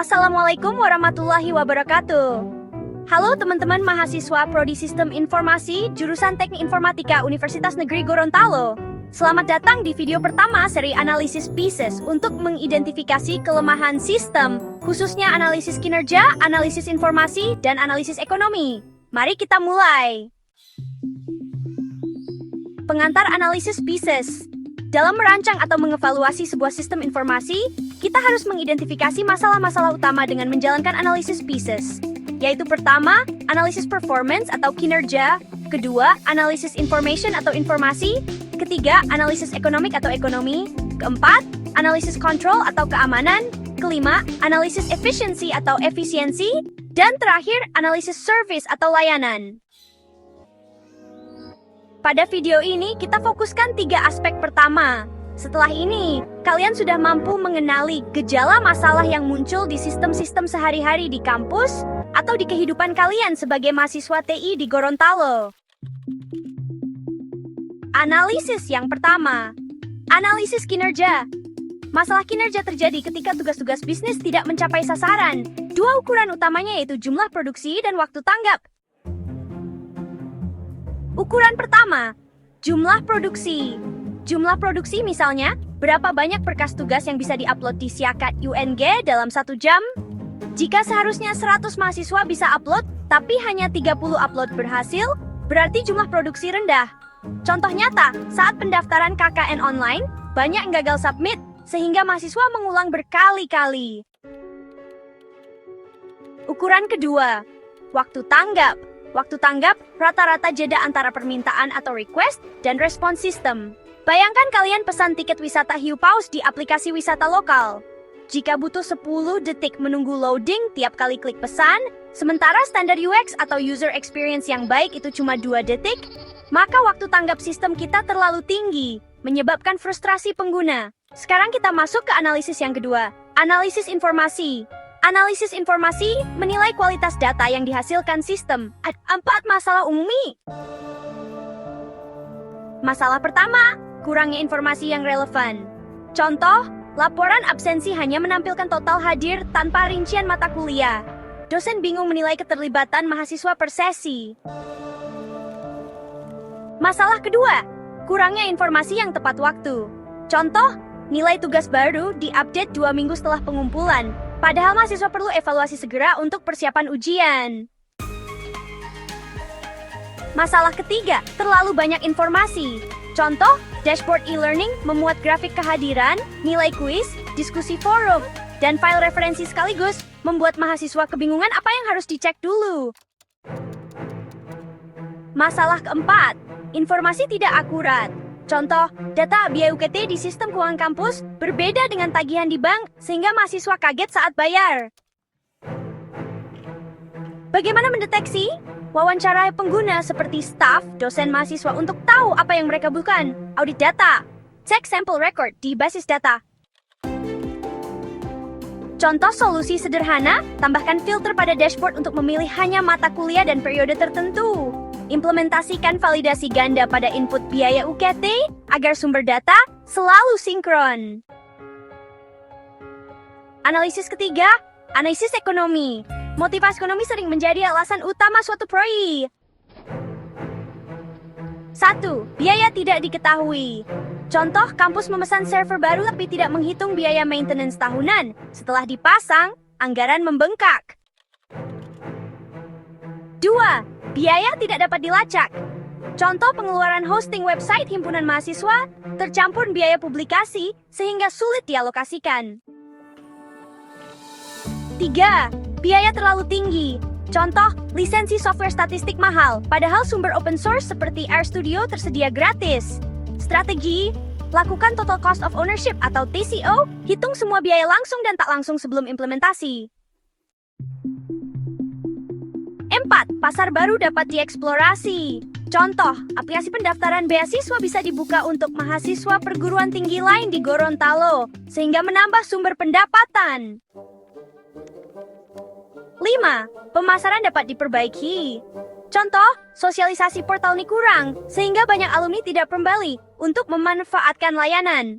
Assalamualaikum warahmatullahi wabarakatuh. Halo teman-teman mahasiswa Prodi Sistem Informasi, jurusan Teknik Informatika Universitas Negeri Gorontalo. Selamat datang di video pertama seri analisis pieces untuk mengidentifikasi kelemahan sistem, khususnya analisis kinerja, analisis informasi, dan analisis ekonomi. Mari kita mulai. Pengantar analisis pieces. Dalam merancang atau mengevaluasi sebuah sistem informasi, kita harus mengidentifikasi masalah-masalah utama dengan menjalankan analisis pieces, yaitu pertama, analisis performance atau kinerja, kedua, analisis information atau informasi, ketiga, analisis ekonomik atau ekonomi, keempat, analisis control atau keamanan, kelima, analisis efficiency atau efisiensi, dan terakhir, analisis service atau layanan. Pada video ini, kita fokuskan 3 aspek pertama. Setelah ini, kalian sudah mampu mengenali gejala masalah yang muncul di sistem-sistem sehari-hari di kampus atau di kehidupan kalian sebagai mahasiswa TI di Gorontalo. Analisis yang pertama, analisis kinerja. Masalah kinerja terjadi ketika tugas-tugas bisnis tidak mencapai sasaran. 2 ukuran utamanya yaitu jumlah produksi dan waktu tanggap. Ukuran pertama, jumlah produksi. Jumlah produksi misalnya, berapa banyak berkas tugas yang bisa diupload di Siakat UNG dalam 1 jam? Jika seharusnya 100 mahasiswa bisa upload, tapi hanya 30 upload berhasil, berarti jumlah produksi rendah. Contoh nyata, saat pendaftaran KKN online, banyak yang gagal submit, sehingga mahasiswa mengulang berkali-kali. Ukuran kedua, waktu tanggap. Waktu tanggap rata-rata jeda antara permintaan atau request dan respon sistem. Bayangkan kalian pesan tiket wisata hiu paus di aplikasi wisata lokal. Jika butuh 10 detik menunggu loading tiap kali klik pesan, sementara standar UX atau user experience yang baik itu cuma 2 detik, maka waktu tanggap sistem kita terlalu tinggi, menyebabkan frustrasi pengguna. Sekarang kita masuk ke analisis yang kedua, analisis informasi. Analisis informasi menilai kualitas data yang dihasilkan sistem. Ada 4 masalah umum. Masalah pertama, kurangnya informasi yang relevan. Contoh, laporan absensi hanya menampilkan total hadir tanpa rincian mata kuliah. Dosen bingung menilai keterlibatan mahasiswa per sesi. Masalah kedua, kurangnya informasi yang tepat waktu. Contoh, nilai tugas baru diupdate 2 minggu setelah pengumpulan. Padahal mahasiswa perlu evaluasi segera untuk persiapan ujian. Masalah ketiga, terlalu banyak informasi. Contoh, dashboard e-learning memuat grafik kehadiran, nilai kuis, diskusi forum, dan file referensi sekaligus, membuat mahasiswa kebingungan apa yang harus dicek dulu. Masalah keempat, informasi tidak akurat. Contoh, data biaya UKT di sistem keuangan kampus berbeda dengan tagihan di bank, sehingga mahasiswa kaget saat bayar. Bagaimana mendeteksi? Wawancara pengguna seperti staf, dosen, mahasiswa untuk tahu apa yang mereka butuhkan. Audit data. Cek sampel record di basis data. Contoh solusi sederhana, tambahkan filter pada dashboard untuk memilih hanya mata kuliah dan periode tertentu. Implementasikan validasi ganda pada input biaya UKT agar sumber data selalu sinkron. Analisis ketiga, analisis ekonomi. Motivasi ekonomi sering menjadi alasan utama suatu proyek. 1. Biaya tidak diketahui. Contoh, kampus memesan server baru tapi tidak menghitung biaya maintenance tahunan. Setelah dipasang, anggaran membengkak. 2. Biaya tidak dapat dilacak. Contoh pengeluaran hosting website himpunan mahasiswa, tercampur biaya publikasi, sehingga sulit dialokasikan. 3. Biaya terlalu tinggi. Contoh, lisensi software statistik mahal, padahal sumber open source seperti RStudio tersedia gratis. Strategi, lakukan total cost of ownership atau TCO, hitung semua biaya langsung dan tak langsung sebelum implementasi. 4. Pasar baru dapat dieksplorasi. Contoh, aplikasi pendaftaran beasiswa bisa dibuka untuk mahasiswa perguruan tinggi lain di Gorontalo, sehingga menambah sumber pendapatan. 5. Pemasaran dapat diperbaiki. Contoh, sosialisasi portal ini kurang, sehingga banyak alumni tidak kembali untuk memanfaatkan layanan.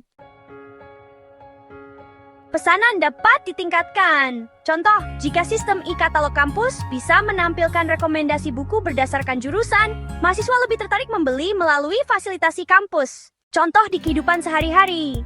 Pesanan dapat ditingkatkan. Contoh, jika sistem e-katalog kampus bisa menampilkan rekomendasi buku berdasarkan jurusan, mahasiswa lebih tertarik membeli melalui fasilitasi kampus. Contoh di kehidupan sehari-hari.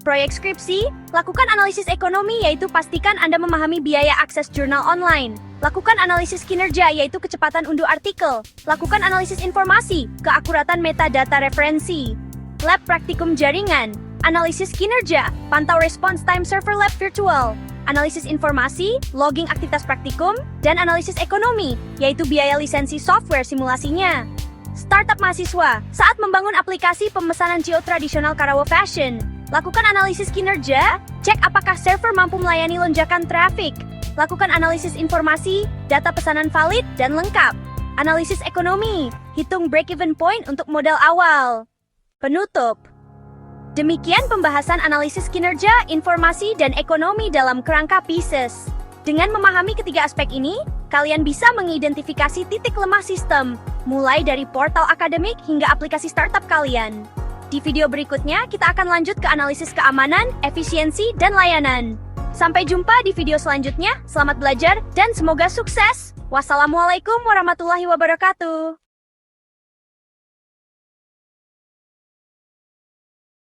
Proyek skripsi, lakukan analisis ekonomi yaitu pastikan Anda memahami biaya akses jurnal online. Lakukan analisis kinerja yaitu kecepatan unduh artikel. Lakukan analisis informasi, keakuratan metadata referensi. Lab praktikum jaringan, analisis kinerja, pantau response time server lab virtual. Analisis informasi, logging aktivitas praktikum, dan analisis ekonomi, yaitu biaya lisensi software simulasinya. Startup mahasiswa, saat membangun aplikasi pemesanan tradisional Karawa Fashion, lakukan analisis kinerja, cek apakah server mampu melayani lonjakan traffic. Lakukan analisis informasi, data pesanan valid dan lengkap. Analisis ekonomi, hitung break-even point untuk modal awal. Penutup. Demikian pembahasan analisis kinerja, informasi, dan ekonomi dalam kerangka Pisces. Dengan memahami ketiga aspek ini, kalian bisa mengidentifikasi titik lemah sistem, mulai dari portal akademik hingga aplikasi startup kalian. Di video berikutnya, kita akan lanjut ke analisis keamanan, efisiensi, dan layanan. Sampai jumpa di video selanjutnya, selamat belajar, dan semoga sukses! Wassalamualaikum warahmatullahi wabarakatuh.